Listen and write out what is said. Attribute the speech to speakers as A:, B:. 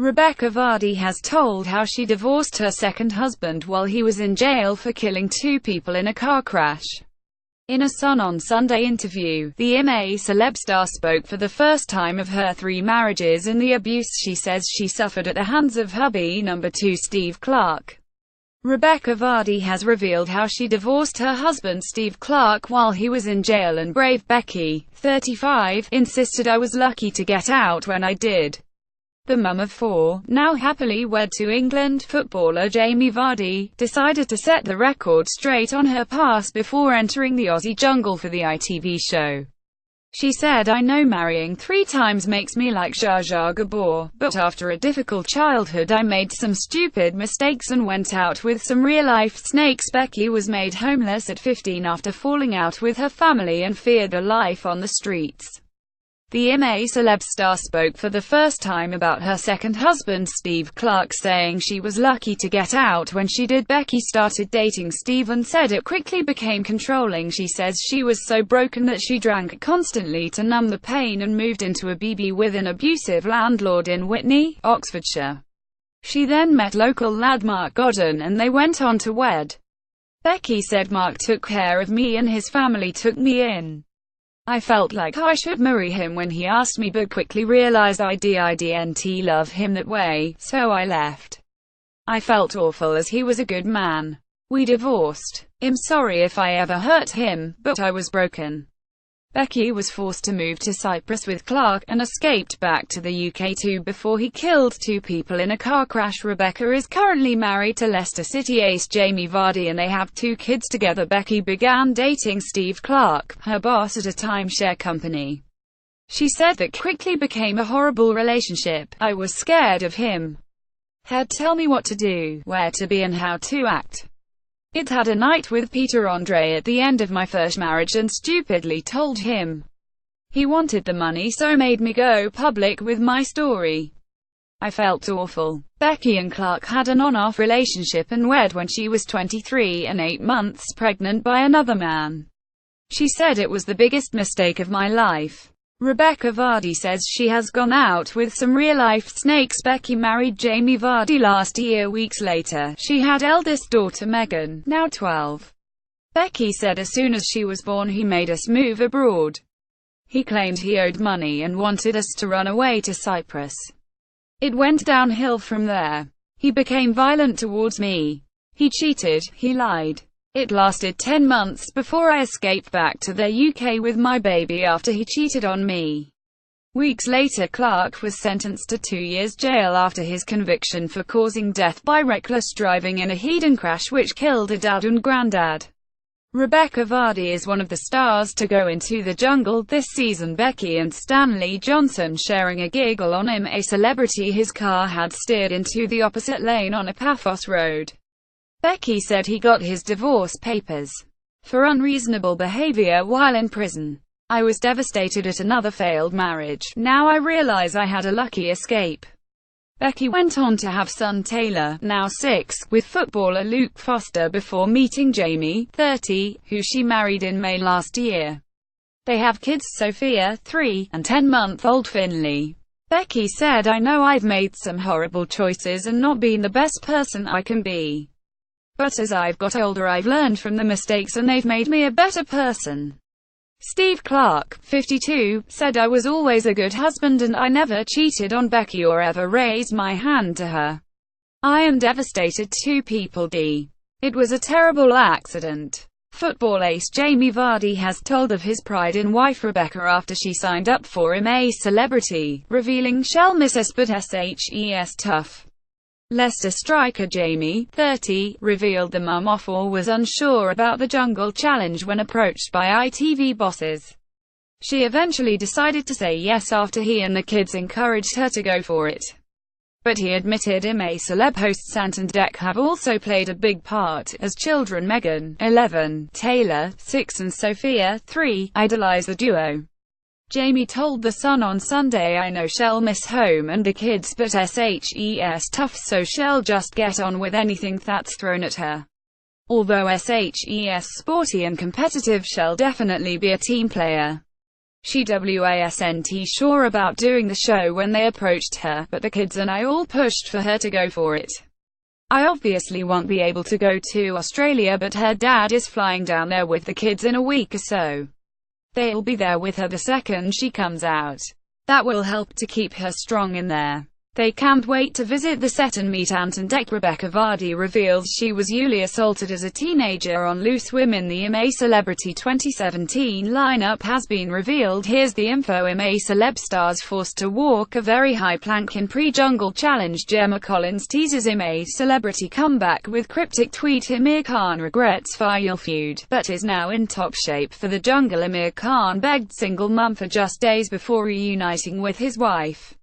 A: REBEKAH Vardy has told how she divorced her second husband while he was in jail for killing two people in a car crash. In a Sun on Sunday interview, the I'm A Celeb star spoke for the first time of her 3 marriages and the abuse she says she suffered at the hands of hubby number 2 Steve Clark. REBEKAH Vardy has revealed how she divorced her husband Steve Clark while he was in jail, and brave Becky, 35, insisted I was lucky to get out when I did. The mum of 4, now happily wed to England footballer Jamie Vardy, decided to set the record straight on her past before entering the Aussie jungle for the ITV show. She said, "I know marrying 3 times makes me like Zsa Zsa Gabor, but after a difficult childhood I made some stupid mistakes and went out with some real-life snakes." Becky was made homeless at 15 after falling out with her family and feared a life on the streets. The I'm A Celeb star spoke for the first time about her second husband Steve Clark, saying she was lucky to get out when she did. Becky started dating Steve and said it quickly became controlling. She says she was so broken that she drank constantly to numb the pain and moved into a BB with an abusive landlord in Witney, Oxfordshire. She then met local lad Mark Godden and they went on to wed. Becky said, "Mark took care of me and his family took me in. I felt like I should marry him when he asked me, but quickly realized I didn't love him that way, so I left. I felt awful as he was a good man. We divorced. I'm sorry if I ever hurt him, but I was broken." Becky was forced to move to Cyprus with Clark, and escaped back to the UK too before he killed 2 people in a car crash. REBEKAH is currently married to Leicester City ace Jamie Vardy and they have 2 kids together. Becky began dating Steve Clark, her boss at a timeshare company. She said that quickly became a horrible relationship. "I was scared of him. He'd tell me what to do, where to be and how to act. It had a night with Peter Andre at the end of my first marriage and stupidly told him he wanted the money, so made me go public with my story. I felt awful." Becky and Clark had an on-off relationship and wed when she was 23 and 8 months pregnant by another man. She said, "It was the biggest mistake of my life." REBEKAH Vardy says she has gone out with some real-life snakes. Becky married Jamie Vardy last year. Weeks later, she had eldest daughter Megan, now 12. Becky said as soon as she was born he made us move abroad. He claimed he owed money and wanted us to run away to Cyprus. It went downhill from there. He became violent towards me. He cheated, he lied. It lasted 10 months before I escaped back to the UK with my baby after he cheated on me." Weeks later, Clark was sentenced to 2 years jail after his conviction for causing death by reckless driving in a head-on crash which killed a dad and granddad. REBEKAH Vardy is one of the stars to go into the jungle this season. Becky and Stanley Johnson sharing a giggle on I'm A Celebrity. His car had steered into the opposite lane on a Paphos road. Becky said he got his divorce papers for unreasonable behavior while in prison. "I was devastated at another failed marriage. Now I realize I had a lucky escape." Becky went on to have son Taylor, now 6, with footballer Luke Foster before meeting Jamie, 30, who she married in May last year. They have kids Sophia, 3, and 10-month-old Finley. Becky said, "I know I've made some horrible choices and not been the best person I can be. But as I've got older I've learned from the mistakes and they've made me a better person." Steve Clark, 52, said, "I was always a good husband and I never cheated on Becky or ever raised my hand to her. I am devastated. 2 people died. It was a terrible accident." Football ace Jamie Vardy has told of his pride in wife REBEKAH after she signed up for I'm A Celebrity, revealing she'll miss us but shes tough. Leicester striker Jamie, 30, revealed the mum of 4 was unsure about the jungle challenge when approached by ITV bosses. She eventually decided to say yes after he and the kids encouraged her to go for it. But he admitted I'm A Celeb host Sant and Dec have also played a big part, as children Megan, 11, Taylor, 6 and Sophia, 3, idolize the duo. Jamie told The Sun on Sunday, "I know she'll miss home and the kids but shes tough, so she'll just get on with anything that's thrown at her. Although shes sporty and competitive, she'll definitely be a team player." She wasn't sure about doing the show when they approached her, but the kids and I all pushed for her to go for it. I obviously won't be able to go to Australia, but her dad is flying down there with the kids in a week or so. They'll be there with her the second she comes out. That will help to keep her strong in there. They can't wait to visit the set and meet Ant and Dec. REBEKAH Vardy reveals she was sexually assaulted as a teenager on Loose Women. The I'm A Celebrity 2017 lineup has been revealed. Here's the info. I'm A Celeb stars forced to walk a very high plank in pre-Jungle Challenge. Gemma Collins teases I'm A Celebrity comeback with cryptic tweet. Amir Khan regrets final feud, but is now in top shape for the Jungle. Amir Khan begged single mum for just days before reuniting with his wife.